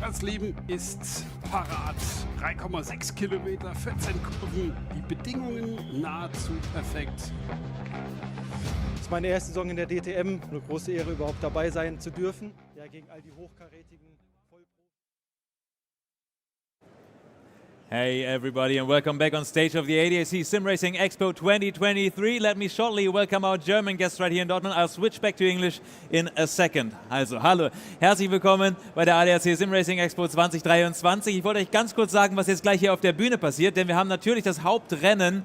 Schatzleben ist parat. 3,6 Kilometer, 14 Kurven, die Bedingungen nahezu perfekt. Das ist meine erste Saison in der DTM. Eine große Ehre, überhaupt dabei sein zu dürfen. Ja, gegen all die hochkarätigen Vollprofis. Hey everybody and welcome back on stage of the ADAC SimRacing Expo 2023. Let me shortly welcome our German guests right here in Dortmund. I'll switch back to English in a second. Also, hallo, herzlich willkommen bei der ADAC SimRacing Expo 2023. Ich wollte euch ganz kurz sagen, was jetzt gleich hier auf der Bühne passiert, denn wir haben natürlich das Hauptrennen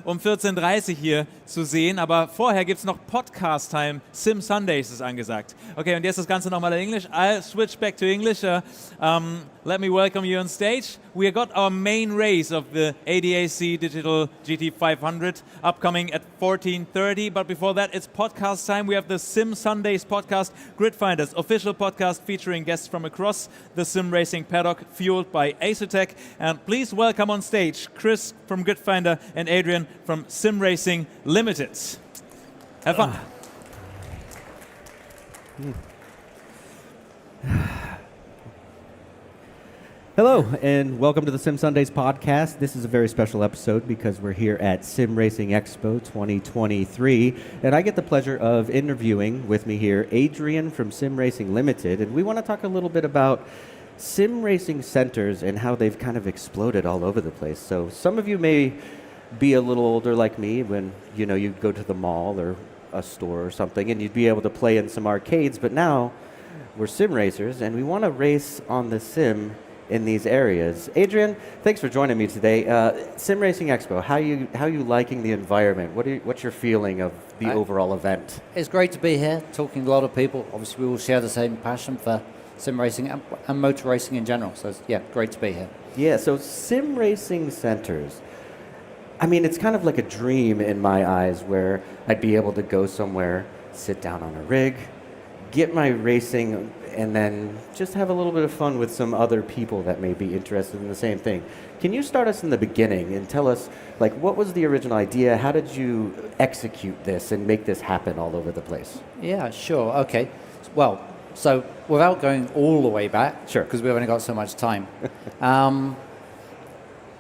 um 14:30 Uhr hier zu sehen, aber vorher gibt es noch Podcast-Time. Sim Sundays ist angesagt. Okay, und jetzt das Ganze nochmal in Englisch. I'll switch back to English. Let me welcome you on stage. We got our main race of the ADAC Digital GT 500 upcoming at 14:30. But before that, it's podcast time. We have the Sim Sundays podcast, Gridfinders, official podcast featuring guests from across the sim racing paddock, fueled by Asetek. And please welcome on stage Chris from Gridfinder and Adrian from SimRacing Limited. Have fun. Hello, and welcome to the Sim Sundays podcast. This is a very special episode because we're here at SimRacing Expo 2023, and I get the pleasure of interviewing with me here Adrian from SimRacing Limited, and we want to talk a little bit about sim racing centers and how they've kind of exploded all over the place. So some of you may be a little older like me when, you know, you'd go to the mall or a store or something and you'd be able to play in some arcades, but now we're sim racers and we want to race on the sim in these areas. Adrian, thanks for joining me today. SimRacing Expo, how you liking the environment? What's your feeling of the overall event? It's great to be here, talking to a lot of people. Obviously, we all share the same passion for sim racing and motor racing in general. So, yeah, great to be here. Yeah, so sim racing centers. I mean, it's kind of like a dream in my eyes where I'd be able to go somewhere, sit down on a rig, get my racing, and then just have a little bit of fun with some other people that may be interested in the same thing. Can you start us in the beginning and tell us, like, what was the original idea? How did you execute this and make this happen all over the place? Yeah, sure. Okay. Well, so without going all the way back, sure, because we've only got so much time.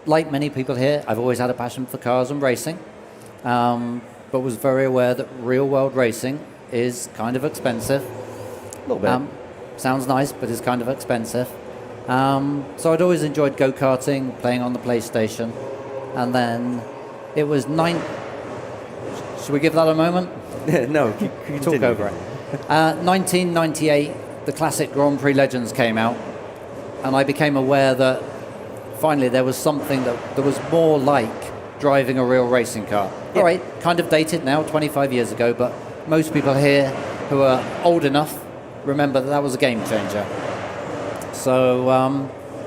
Like many people here, I've always had a passion for cars and racing, but was very aware that real-world racing is kind of expensive. A little bit. Sounds nice, but it's kind of expensive. So I'd always enjoyed go-karting, playing on the PlayStation. And then it was Should we give that a moment? No, talk over it. 1998, the classic Grand Prix Legends came out. And I became aware that finally there was something that was more like driving a real racing car. Yeah. All right, kind of dated now, 25 years ago, but most people here who are old enough remember that was a game changer. So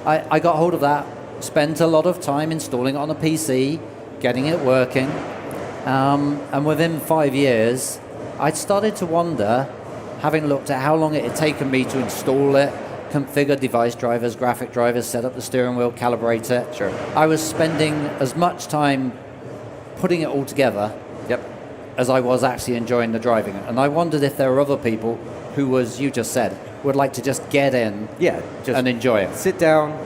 I got hold of that, spent a lot of time installing it on a PC, getting it working, and within 5 years, I'd started to wonder, having looked at how long it had taken me to install it, configure device drivers, graphic drivers, set up the steering wheel, calibrate it. Sure. I was spending as much time putting it all together as I was actually enjoying the driving. And I wondered if there were other people who, as you just said, would like to just get in and enjoy it. Sit down,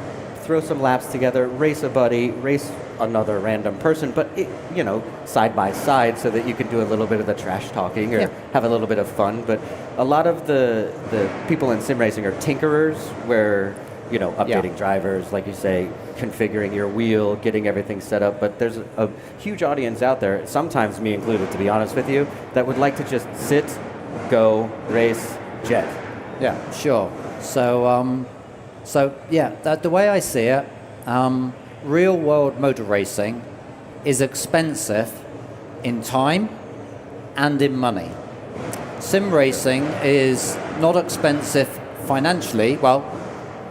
throw some laps together, race a buddy, race another random person, but side by side so that you can do a little bit of the trash talking or have a little bit of fun. But a lot of the people in sim racing are tinkerers where, updating drivers, like you say, configuring your wheel, getting everything set up. But there's a huge audience out there, sometimes me included, to be honest with you, that would like to just sit, go, race, jet. Yeah, sure. So, the way I see it, real-world motor racing is expensive in time and in money. Sim racing is not expensive financially. Well,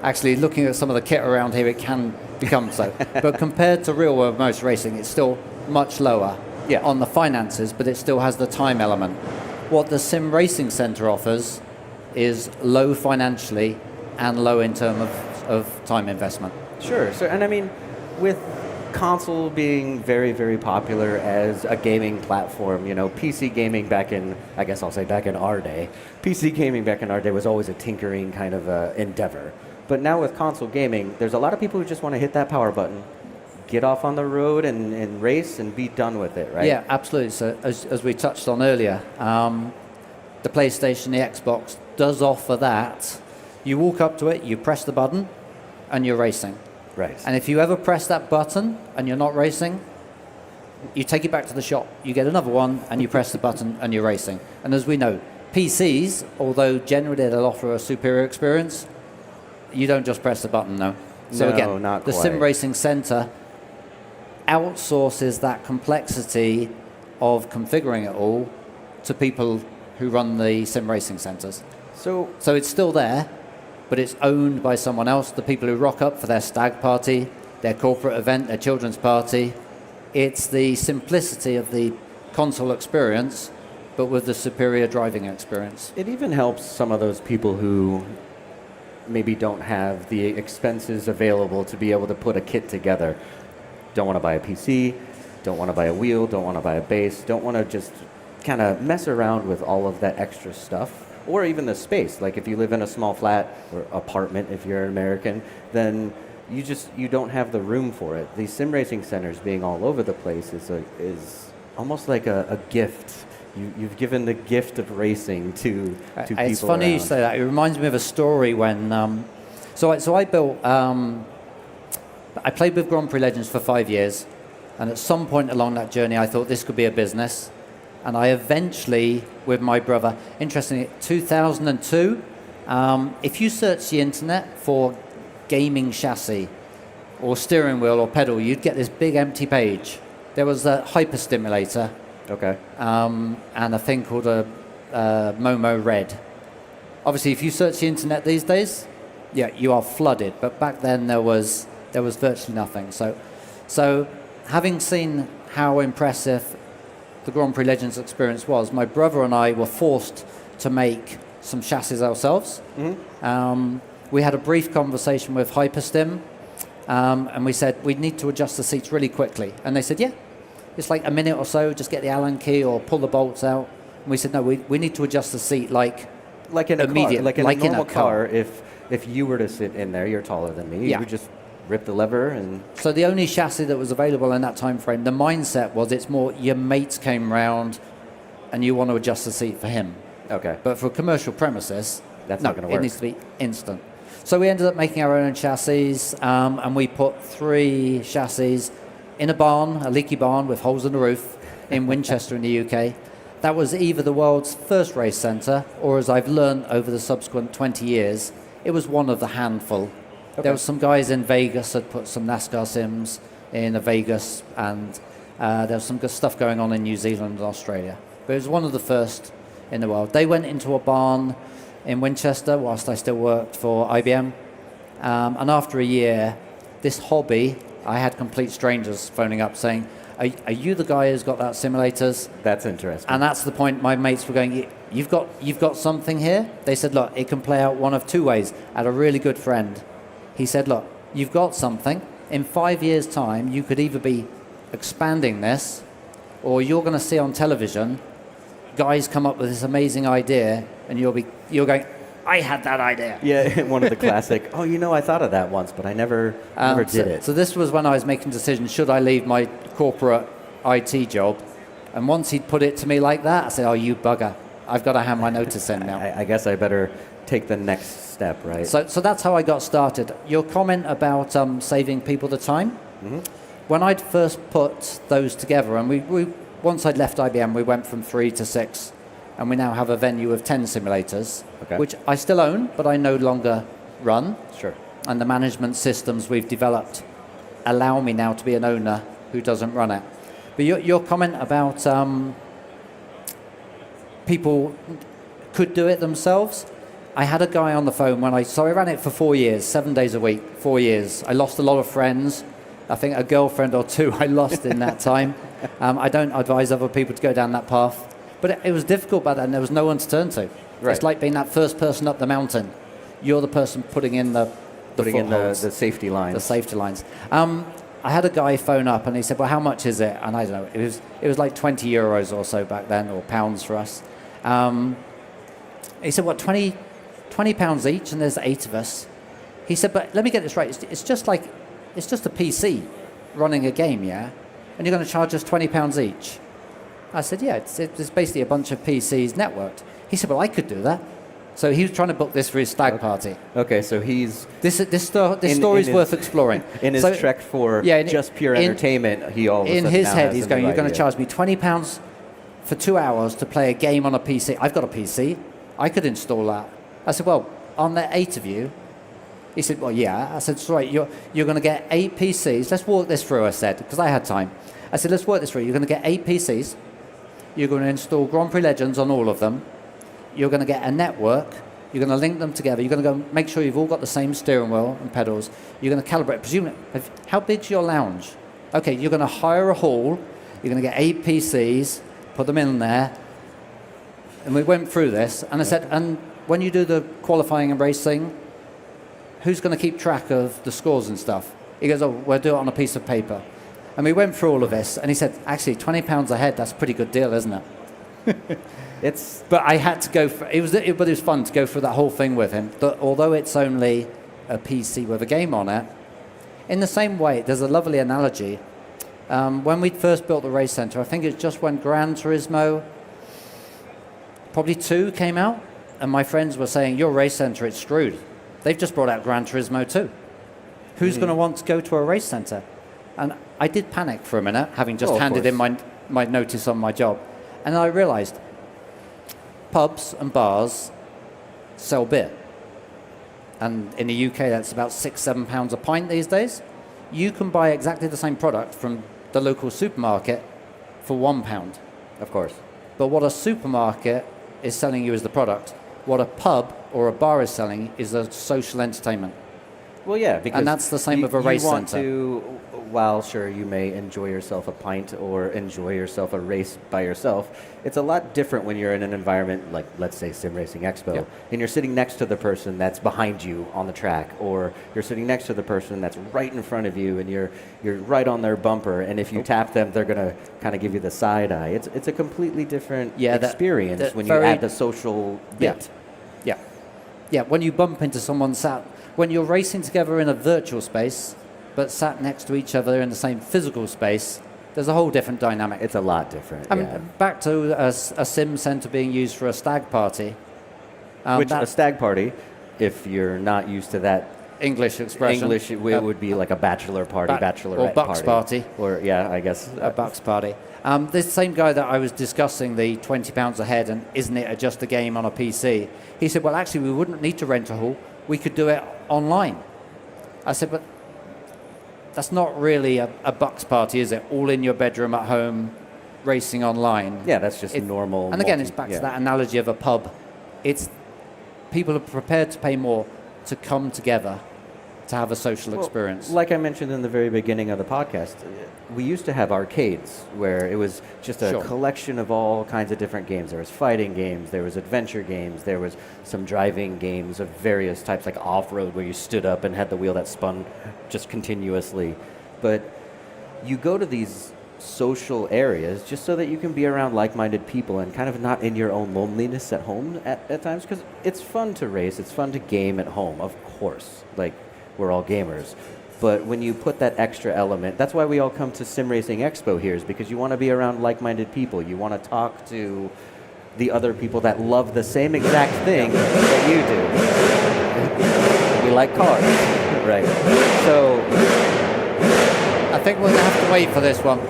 actually, looking at some of the kit around here, it can become so. But compared to real-world motor racing, it's still much lower on the finances, but it still has the time element. What the Sim Racing Centre offers is low financially and low in terms of time investment. Sure. So, and I mean, with console being very, very popular as a gaming platform, PC gaming back in our day, PC gaming back in our day was always a tinkering kind of endeavor. But now with console gaming, there's a lot of people who just want to hit that power button, get off on the road and race and be done with it, right? Yeah, absolutely. So as we touched on earlier, the PlayStation, the Xbox does offer that. You walk up to it, you press the button, and you're racing. Right. And if you ever press that button and you're not racing, you take it back to the shop, you get another one, and you press the button and you're racing. And as we know, PCs, although generally they'll offer a superior experience, you don't just press the button, no. So No, again, not the quite. Sim Racing Center outsources that complexity of configuring it all to people who run the sim racing centers. So So it's still there, but it's owned by someone else. The people who rock up for their stag party, their corporate event, their children's party. It's the simplicity of the console experience, but with the superior driving experience. it even helps some of those people who maybe don't have the expenses available to be able to put a kit together. Don't want to buy a PC, don't want to buy a wheel, don't want to buy a base, don't want to just kind of mess around with all of that extra stuff, or even the space. Like if you live in a small flat or apartment, if you're an American, then you don't have the room for it. These sim racing centers being all over the place is almost like a gift. You've given the gift of racing to people. It's funny you around. say that. It reminds me of a story when. So I built. I played with Grand Prix Legends for 5 years, and at some point along that journey, I thought this could be a business, and I eventually, with my brother, interestingly, 2002. If you search the internet for gaming chassis or steering wheel or pedal, you'd get this big empty page. There was a hyperstimulator. Okay. And a thing called a Momo Red. Obviously, if you search the internet these days, yeah, you are flooded. But back then there was virtually nothing. So having seen how impressive the Grand Prix Legends experience was, my brother and I were forced to make some chassis ourselves. Mm-hmm. We had a brief conversation with Hyperstim, and we said we need to adjust the seats really quickly. And they said, yeah. It's like a minute or so, just get the Allen key or pull the bolts out. And we said, no, we need to adjust the seat like in a immediate, car, like in a normal car. If you were to sit in there, you're taller than me. Yeah. You would just rip the lever and. So the only chassis that was available in that time frame, the mindset was it's more your mates came round and you want to adjust the seat for him. Okay. But for commercial premises, That's not going to work. It needs to be instant. So we ended up making our own chassis, and we put 3 chassis in a barn, a leaky barn with holes in the roof in Winchester in the UK. That was either the world's first race centre, or as I've learned over the subsequent 20 years, it was one of the handful. Okay. There were some guys in Vegas that put some NASCAR sims in Vegas, and there was some good stuff going on in New Zealand and Australia. But it was one of the first in the world. They went into a barn in Winchester whilst I still worked for IBM. And after a year, this hobby, I had complete strangers phoning up saying, are you the guy who's got that simulators? That's interesting. And that's the point my mates were going, you've got something here? They said, look, it can play out one of 2 ways. I had a really good friend. He said, look, you've got something. In 5 years' time, you could either be expanding this, or you're going to see on television guys come up with this amazing idea, and you're going, I had that idea. Yeah, one of the classic, I thought of that once, but I never did it. So this was when I was making decisions, should I leave my corporate IT job? And once he'd put it to me like that, I said, oh, you bugger. I've got to hand my notice in now. I guess I better take the next step, right? So that's how I got started. Your comment about saving people the time, mm-hmm. When I'd first put those together, and we once I'd left IBM, we went from 3 to 6, and we now have a venue of 10 simulators, okay. Which I still own, but I no longer run. Sure. And the management systems we've developed allow me now to be an owner who doesn't run it. But your comment about people could do it themselves, I had a guy on the phone so I ran it for 4 years, 7 days a week, 4 years. I lost a lot of friends. I think a girlfriend or 2 I lost in that time. I don't advise other people to go down that path. But it was difficult back then. There was no one to turn to. Right. It's like being that first person up the mountain. You're the person putting in the safety lines. The safety lines. I had a guy phone up and he said, well, how much is it? And I don't know. It was like 20 euros or so back then, or pounds for us. He said, what, 20 pounds each, and there's 8 of us. He said, but let me get this right. It's just a PC running a game, yeah? And you're going to charge us £20 each? I said, yeah, it's basically a bunch of PCs networked. He said, well, I could do that. So he was trying to book this for his stag party. Okay, so he's... This story's worth exploring. In his trek for just pure entertainment, he all of a sudden in his now head, has he's a going, new you're going to idea. charge me £20 for 2 hours to play a game on a PC. I've got a PC. I could install that. I said, well, aren't there 8 of you? He said, well, yeah. I said, sorry, you're going to get 8 PCs. Let's walk this through, I said, because I had time. I said, let's work this through. You're going to get 8 PCs. You're going to install Grand Prix Legends on all of them. You're going to get a network. You're going to link them together. You're going to go make sure you've all got the same steering wheel and pedals. You're going to calibrate. Presumably, how big's your lounge? Okay, you're going to hire a hall. You're going to get 8 PCs, put them in there. And we went through this. And I said, and when you do the qualifying and racing, who's going to keep track of the scores and stuff? He goes, oh, we'll do it on a piece of paper. And we went through all of this. And he said, actually, £20 a head, that's a pretty good deal, isn't it? But I had to go for but it was fun to go through that whole thing with him. That although it's only a PC with a game on it, in the same way, there's a lovely analogy. When we first built the race centre, I think it's just when Gran Turismo, probably 2 came out, and my friends were saying, your race centre, it's screwed. They've just brought out Gran Turismo 2. Who's going to want to go to a race centre? And I did panic for a minute, having just handed in my notice on my job. And I realised pubs and bars sell beer. And in the UK, that's about £6-7 a pint these days. You can buy exactly the same product from the local supermarket for £1. Of course. But what a supermarket is selling you is the product. What a pub or a bar is selling is a social entertainment. Well, yeah, because and that's the same with a race centre. While sure you may enjoy yourself a pint or enjoy yourself a race by yourself, it's a lot different when you're in an environment like, let's say, SimRacing Expo, and you're sitting next to the person that's behind you on the track, or you're sitting next to the person that's right in front of you, and you're right on their bumper, and if you tap them, they're going to kind of give you the side eye. It's a completely different experience when you add the social bit. Yeah, when you bump into someone when you're racing together in a virtual space, but sat next to each other in the same physical space, there's a whole different dynamic. It's a lot different. I mean, back to a sim centre being used for a stag party. Which a stag party, if you're not used to that English expression, English, it would be like a bachelor party, bachelorette or bucks party. Or I guess a bucks party. This same guy that I was discussing the £20 a head and isn't it just a game on a PC? He said, well, actually, we wouldn't need to rent a hall. We could do it online. I said, but that's not really a bucks party, is it? All in your bedroom at home, racing online. Yeah, that's just normal. And again, it's back to that analogy of a pub. It's people are prepared to pay more to come together to have a social experience. Like I mentioned in the very beginning of the podcast, we used to have arcades where it was just a collection of all kinds of different games. There was fighting games, there was adventure games, there was some driving games of various types, like off-road where you stood up and had the wheel that spun just continuously. But you go to these social areas just so that you can be around like-minded people and kind of not in your own loneliness at home at times, because it's fun to race, it's fun to game at home, of course. Like, we're all gamers. But when you put that extra element, that's why we all come to SimRacing Expo here, is because you want to be around like-minded people. You want to talk to the other people that love the same exact thing that you do. We like cars, right? So I think we're going to have to wait for this one.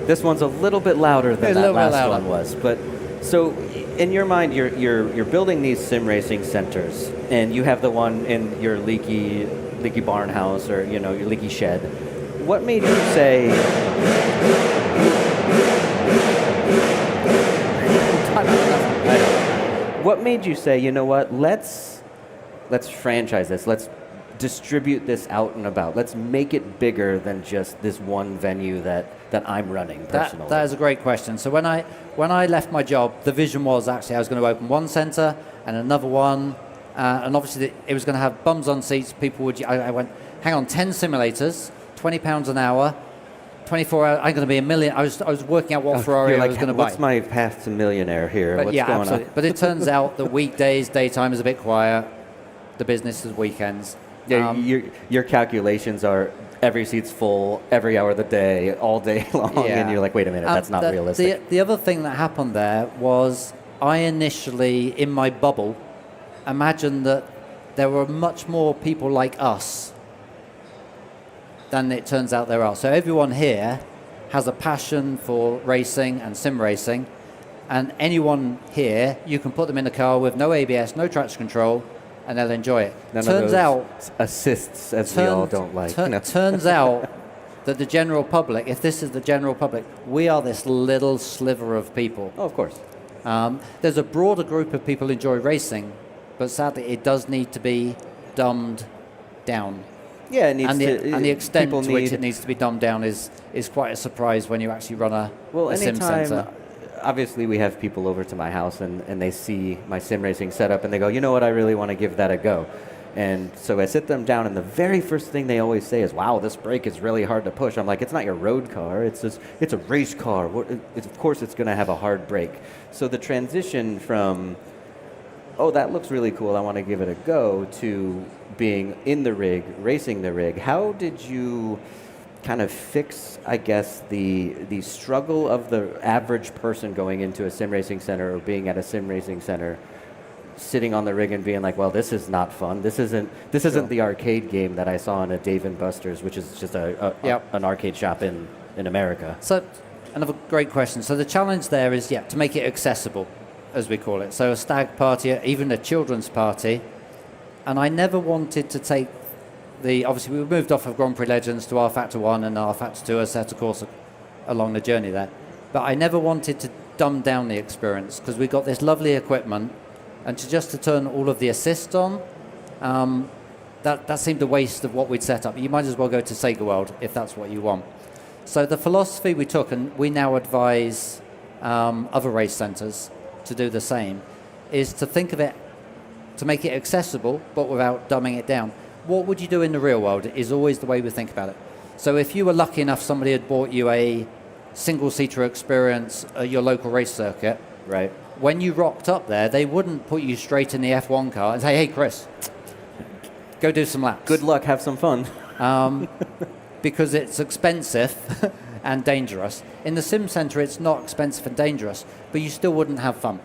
This one's a little bit louder than that last one was. But so in your mind, you're building these sim racing centers, and you have the one in your leaky barn house, or your leaky shed. What made you say? What made you say, you know what? Let's franchise this. Let's distribute this out and about. Let's make it bigger than just this one venue that I'm running personally. That is a great question. So when I left my job, the vision was actually I was going to open one centre and another one, and obviously it was going to have bums on seats. People would. I went, hang on, 10 simulators, £20 an hour, 24 hours. I'm going to be a million. I was working out what Ferrari I was going to buy. What's my path to millionaire here? But what's going absolutely. on? But it turns out that weekdays, daytime is a bit quiet. The business is weekends. Yeah, your calculations are every seat's full, every hour of the day, all day long, and you're like, wait a minute, that's not realistic. The other thing that happened there was I initially, in my bubble, imagined that there were much more people like us than it turns out there are. So everyone here has a passion for racing and sim racing, and anyone here, you can put them in a car with no ABS, no traction control, and they'll enjoy it. Turns out assists, as we all don't like. Turns out that the general public, if this is the general public, we are this little sliver of people. Oh, of course. There's a broader group of people who enjoy racing, but sadly it does need to be dumbed down. Yeah, it needs and the extent to which it needs to be dumbed down is quite a surprise when you actually run a sim center. Obviously, we have people over to my house and they see my sim racing setup and they go, you know what, I really want to give that a go. And so I sit them down and the very first thing they always say is, wow, this brake is really hard to push. I'm like, it's not your road car, it's a race car. Of course it's going to have a hard brake. So the transition from, oh, that looks really cool, I want to give it a go, to being in the rig, racing the rig, how did you kind of fix, I guess, the struggle of the average person going into a sim racing center or being at a sim racing center, sitting on the rig and being like, well, this is not fun. This isn't the arcade game that I saw in a Dave & Buster's, which is just an arcade shop in America. So another great question. So the challenge there is, to make it accessible, as we call it. So a stag party, even a children's party. And I never wanted to take obviously we moved off of Grand Prix Legends to R Factor 1 and R Factor 2 as set a course along the journey there. But I never wanted to dumb down the experience because we got this lovely equipment, and to turn all of the assists on, that seemed a waste of what we'd set up. You might as well go to Sega World if that's what you want. So the philosophy we took, and we now advise other race centers to do the same, is to think of it, to make it accessible, but without dumbing it down. What would you do in the real world is always the way we think about it. So if you were lucky enough somebody had bought you a single-seater experience at your local race circuit, right? When you rocked up there, they wouldn't put you straight in the F1 car and say, hey, Chris, go do some laps. Good luck, have some fun. Because it's expensive and dangerous. In the sim center, it's not expensive and dangerous, but you still wouldn't have fun.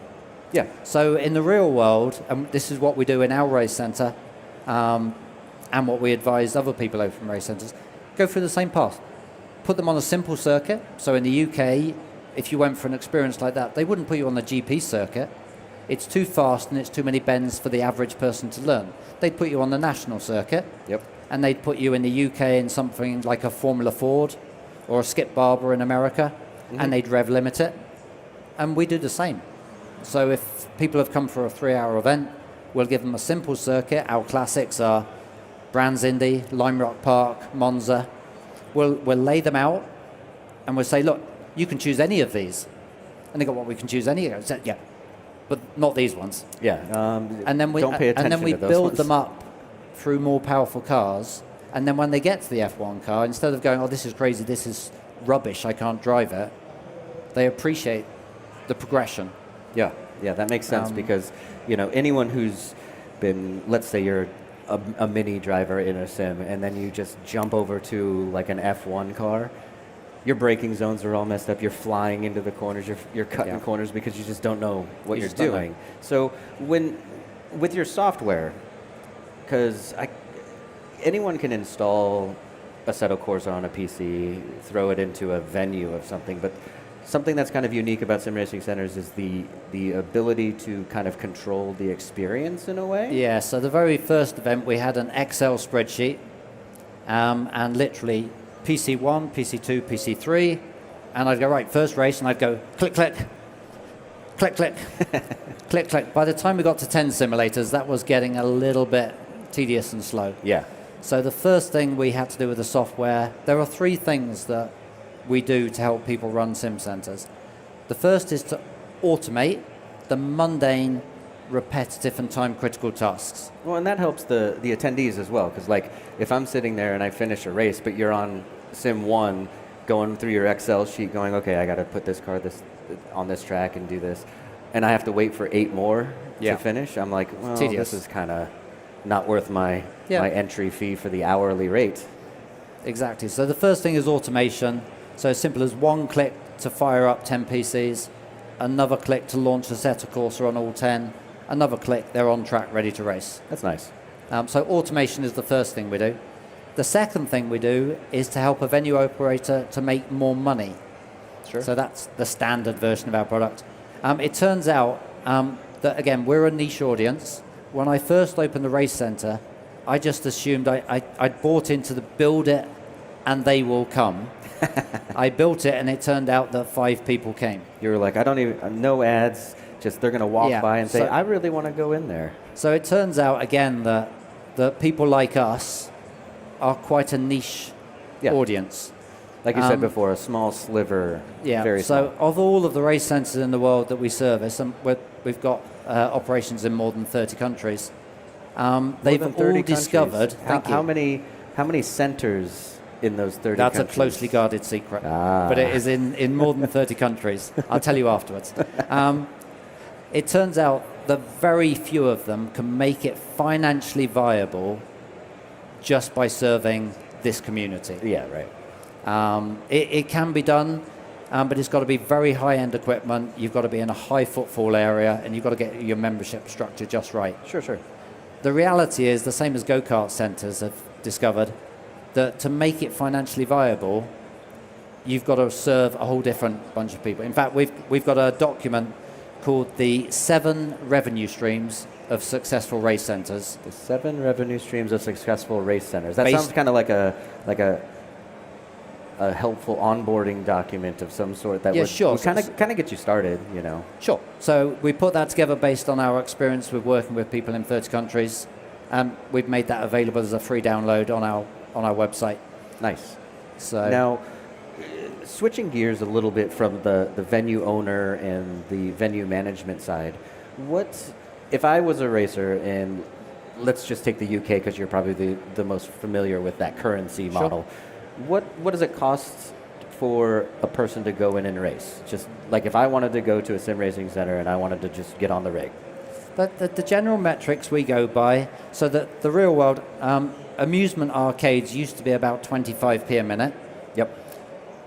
Yeah. So in the real world, and this is what we do in our race center, and what we advise other people over from race centers, go through the same path. Put them on a simple circuit. So in the UK, if you went for an experience like that, they wouldn't put you on the GP circuit. It's too fast and it's too many bends for the average person to learn. They'd put you on the national circuit. Yep. And they'd put you in the UK in something like a Formula Ford or a Skip Barber in America, and they'd rev limit it. And we do the same. So if people have come for a 3-hour event, we'll give them a simple circuit. Our classics are Brands Indy, Lime Rock Park, Monza. We'll lay them out and we'll say, look, you can choose any of these. And they go, well, we can choose any of those. Yeah, but not these ones. Yeah. And then we to build them up through more powerful cars. And then when they get to the F1 car, instead of going, oh, this is crazy, this is rubbish, I can't drive it, they appreciate the progression. Yeah, that makes sense because, anyone who's been, let's say you're a mini driver in a sim and then you just jump over to like an F1 car, your braking zones are all messed up, you're flying into the corners, you're cutting corners because you just don't know what you're doing. So with your software, because anyone can install Assetto Corsa on a PC, throw it into a venue of something, but something that's kind of unique about sim racing centers is the ability to kind of control the experience in a way. Yeah, so the very first event we had an Excel spreadsheet and literally PC1, PC2, PC3, and I'd go, right, first race, and I'd go click, click, click, click, click, click. By the time we got to 10 simulators, that was getting a little bit tedious and slow. Yeah. So the first thing we had to do with the software, there are 3 things that we do to help people run sim centers. The first is to automate the mundane, repetitive and time-critical tasks. Well, and that helps the attendees as well, because like if I'm sitting there and I finish a race, but you're on Sim 1 going through your Excel sheet going, okay, I got to put this car on this track and do this, and I have to wait for 8 more to finish, I'm like, well, tedious. This is kind of not worth my entry fee for the hourly rate. Exactly. So the first thing is automation. So as simple as one click to fire up 10 PCs, another click to launch a set of Corsa on all 10, another click, they're on track, ready to race. That's nice. So automation is the first thing we do. The second thing we do is to help a venue operator to make more money. Sure. So that's the standard version of our product. It turns out that, again, we're a niche audience. When I first opened the race center, I just assumed I'd bought into the build it and they will come. I built it and it turned out that 5 people came. You were like, I don't even, no ads, just they're going to walk by and say, I really want to go in there. So it turns out, again, that people like us are quite a niche audience. Like you said before, a small sliver, very so small. of all of the race centers in the world that we service, and we've got operations in more than 30 countries, they've all discovered... How many centers in those 30 That's countries? a closely guarded secret, but it is in more than 30 countries. I'll tell you afterwards. It turns out that very few of them can make it financially viable just by serving this community. Yeah, right. It can be done, but it's got to be very high-end equipment. You've got to be in a high footfall area, and you've got to get your membership structure just right. Sure. The reality is, the same as go-kart centers have discovered, that to make it financially viable, you've got to serve a whole different bunch of people. In fact, we've got a document called the 7 revenue streams of successful race centers. The 7 revenue streams of successful race centers. That sounds kind of like a helpful onboarding document of some sort that would kind of get you started, you know. Sure. So we put that together based on our experience with working with people in 30 countries. We've made that available as a free download on our website. Nice. So now, switching gears a little bit from the venue owner and the venue management side, what if I was a racer, and let's just take the UK because you're probably the most familiar with that currency model. What does it cost for a person to go in and race? Just like if I wanted to go to a sim racing center and I wanted to just get on the rig. But the general metrics we go by, so that the real world, amusement arcades used to be about 25p a minute. Yep.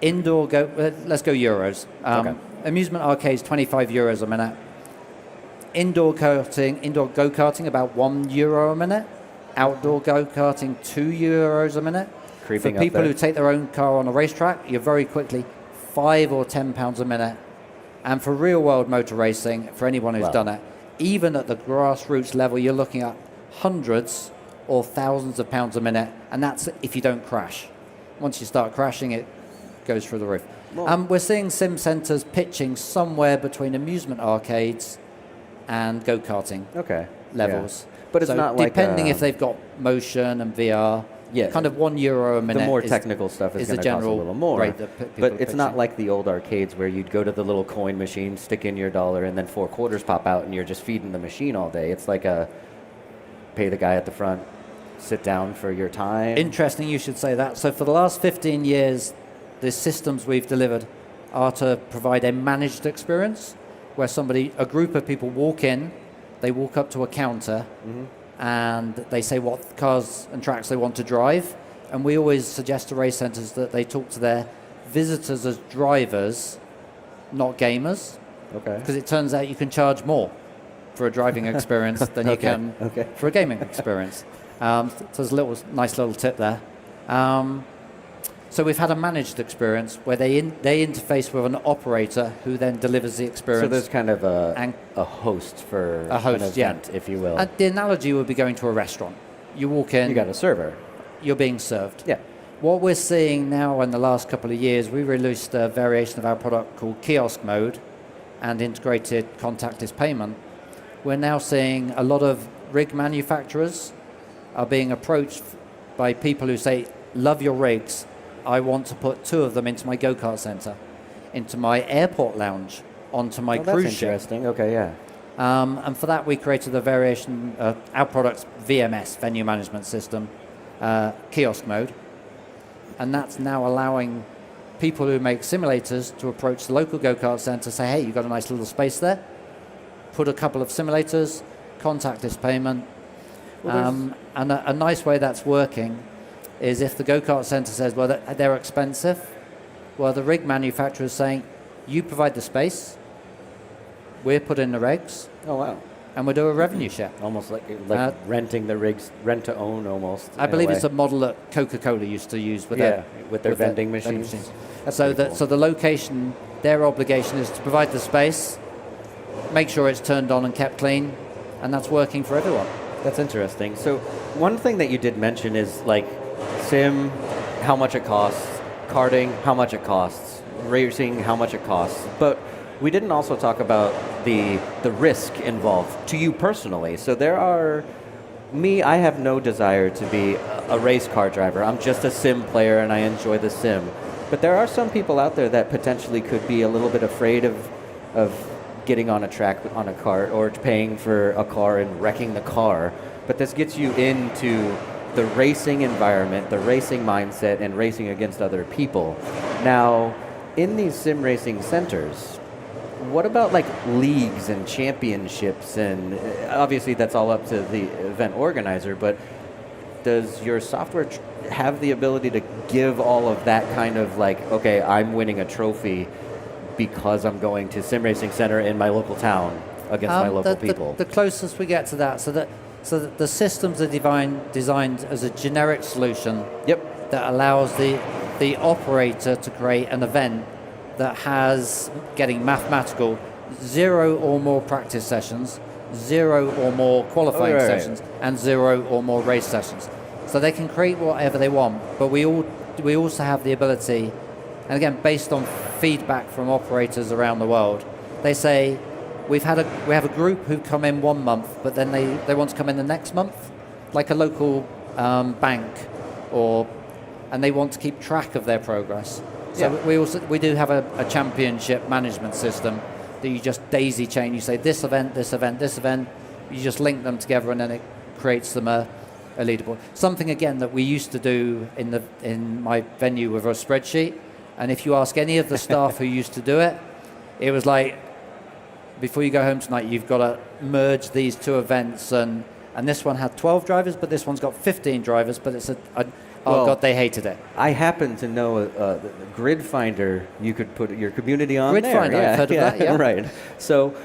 Let's go euros. Okay. Amusement arcades, 25 euros a minute. Indoor go-karting, about €1 a minute. Outdoor go-karting, €2 a minute. Creeping For people up there. who take their own car on a racetrack, you're very quickly £5 or £10 a minute. And for real-world motor racing, for anyone who's done it, even at the grassroots level, you're looking at hundreds or thousands of pounds a minute, and that's if you don't crash. Once you start crashing, it goes through the roof. We're seeing sim centers pitching somewhere between amusement arcades and go-karting levels. Yeah. But it's not like depending if they've got motion and VR. Yeah, kind of €1 a minute. The more technical stuff is going to cost a little more. Rate but it's not like the old arcades where you'd go to the little coin machine, stick in your dollar, and then 4 quarters pop out, and you're just feeding the machine all day. It's like pay the guy at the front, sit down for your time. Interesting you should say that. So for the last 15 years, the systems we've delivered are to provide a managed experience where a group of people walk in, they walk up to a counter, and they say what cars and tracks they want to drive. And we always suggest to race centers that they talk to their visitors as drivers, not gamers. Okay. Because it turns out you can charge more for a driving experience than you can for a gaming experience. So there's a nice little tip there. So we've had a managed experience where they interface with an operator who then delivers the experience. So there's kind of a host for an event, if you will. The analogy would be going to a restaurant. You walk in. You got a server. You're being served. Yeah. What we're seeing now in the last couple of years, we released a variation of our product called kiosk mode and integrated contactless payment. We're now seeing a lot of rig manufacturers are being approached by people who say, love your rigs. I want to put 2 of them into my go-kart center, into my airport lounge, onto my cruise ship. That's interesting. Okay, yeah. And for that, we created a variation of our product's VMS, venue management system, kiosk mode. And that's now allowing people who make simulators to approach the local go-kart center, say, hey, you've got a nice little space there. Put a couple of simulators, contactless payment. And a nice way that's working is if the go-kart centre says, well, they're expensive, well, the rig manufacturer is saying, you provide the space, we're putting the regs, Oh, wow. and we'll do a revenue share. Almost like renting the rigs, rent to own almost. I believe it's a model that Coca-Cola used to use with their vending machines. So the location, their obligation is to provide the space, make sure it's turned on and kept clean, and that's working for everyone. That's interesting. So one thing that you did mention is like sim, how much it costs, karting, how much it costs, racing, how much it costs. But we didn't also talk about the risk involved to you personally. So I have no desire to be a race car driver. I'm just a sim player and I enjoy the sim. But there are some people out there that potentially could be a little bit afraid of getting on a track on a kart or paying for a car and wrecking the car. But this gets you into the racing environment, the racing mindset, and racing against other people. Now, in these sim racing centers, what about like leagues and championships? And obviously that's all up to the event organizer, but does your software have the ability to give all of that kind of like, okay, I'm winning a trophy because I'm going to Sim Racing Center in my local town against my local people? The closest we get to that, so that the systems are designed as a generic solution that allows the operator to create an event that has, getting mathematical, 0 or more practice sessions, 0 or more qualifying sessions, and 0 or more race sessions. So they can create whatever they want, but we also have the ability, and again, based on feedback from operators around the world, they say, we have a group who come in 1 month, but then they want to come in the next month, like a local bank, and they want to keep track of their progress. So we do have a championship management system that you just daisy chain. You say this event, this event, this event. You just link them together, and then it creates them a leaderboard. Something again that we used to do in my venue with a spreadsheet. And if you ask any of the staff who used to do it, it was like, before you go home tonight, you've got to merge these two events, and this one had 12 drivers, but this one's got 15 drivers, but it's God, they hated it. I happen to know the Grid Finder, you could put your community on Grid there. Finder, I've heard of that, yeah. Right. So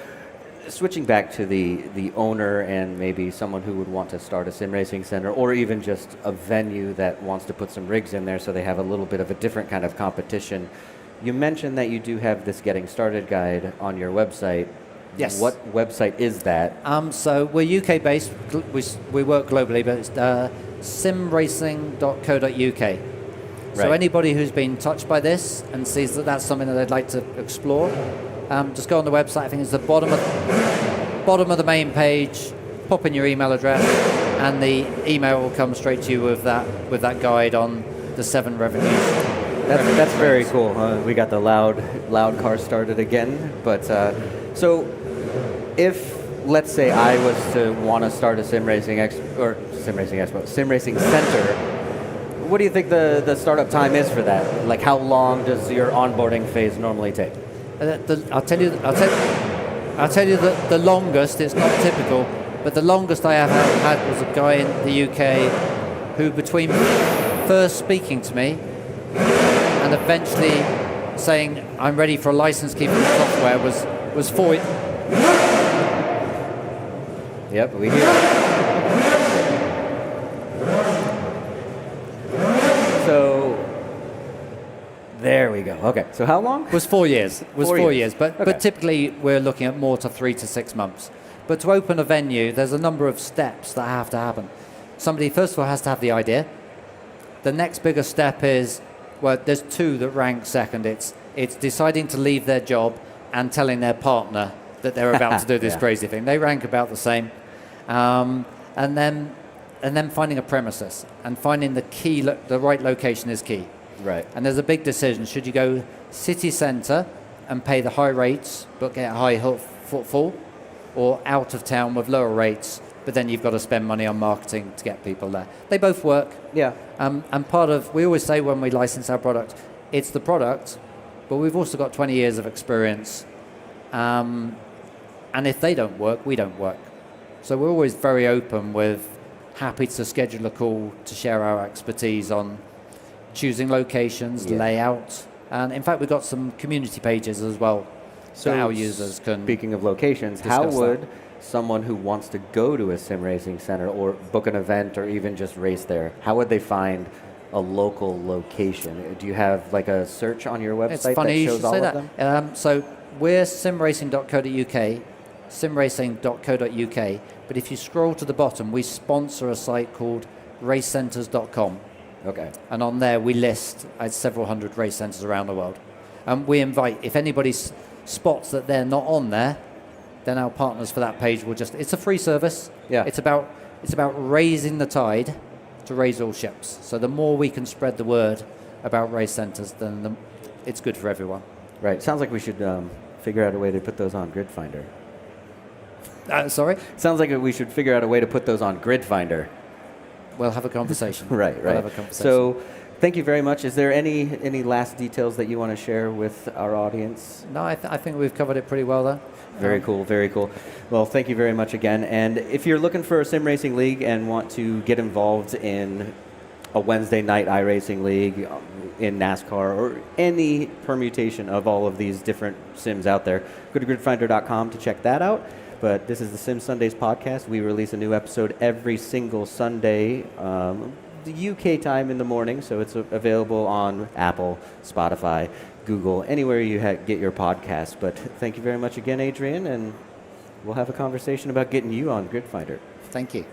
switching back to the owner and maybe someone who would want to start a sim racing center, or even just a venue that wants to put some rigs in there so they have a little bit of a different kind of competition. You mentioned that you do have this getting started guide on your website. Yes. What website is that? So we're UK based. We work globally, but it's simracing.co.uk. So anybody who's been touched by this and sees that that's something that they'd like to explore, just go on the website. I think it's the bottom of the main page. Pop in your email address, and the email will come straight to you with that guide on the 7 revenues. That's very cool. We got the loud car started again. But so, if let's say I was to want to start a sim racing center, what do you think the startup time is for that? Like, how long does your onboarding phase normally take? I'll tell you that the longest. It's not typical, but the longest I ever had was a guy in the UK who, between first speaking to me and eventually saying I'm ready for a license key for the software, was 4. Yep, we hear it. So there we go. Okay, so how long? Was 4 years. Was 4 years. But Okay. typically we're looking at more to 3 to 6 months. But to open a venue, there's a number of steps that have to happen. Somebody first of all has to have the idea. The next bigger step is, well, there's 2 that rank second. It's deciding to leave their job and telling their partner that they're about to do this crazy thing. They rank about the same. And then finding a premises and finding the right location is key. Right. And there's a big decision. Should you go city centre and pay the high rates but get a high footfall, or out of town with lower rates, but then you've got to spend money on marketing to get people there? They both work. Yeah. And we always say when we license our product, it's the product, but we've also got 20 years of experience. And if they don't work, we don't work. So we're always very open with happy to schedule a call to share our expertise on choosing locations, Yeah. layout, and in fact we've got some community pages as well so our users can. Speaking of locations, how discuss would that. someone who wants to go to a sim racing center or book an event or even just race there, how would they find a local location? Do you have like a search on your website It's funny that you shows should all say of that. them? So we're simracing.co.uk, simracing.co.uk, but if you scroll to the bottom, we sponsor a site called racecenters.com. Okay. And on there we list several hundred race centers around the world. And we invite, if anybody spots that they're not on there, then our partners for that page will just, it's a free service. Yeah. It's about raising the tide to raise all ships. So the more we can spread the word about race centers, then it's good for everyone. Right. Sounds like we should figure out a way to put those on Grid Finder. Sorry? Sounds like we should figure out a way to put those on Grid Finder. We'll have a conversation. Right. We'll have a conversation. So, thank you very much. Is there any last details that you want to share with our audience? No, I think we've covered it pretty well there. Very cool, very cool. Well, thank you very much again. And if you're looking for a sim racing league and want to get involved in a Wednesday night iRacing league, in NASCAR, or any permutation of all of these different sims out there, go to gridfinder.com to check that out. But this is the Sim Sundays podcast. We release a new episode every single Sunday, the UK time in the morning, so it's available on Apple, Spotify, Google, anywhere you get your podcast. But thank you very much again, Adrian, and we'll have a conversation about getting you on Grid Finder. Thank you.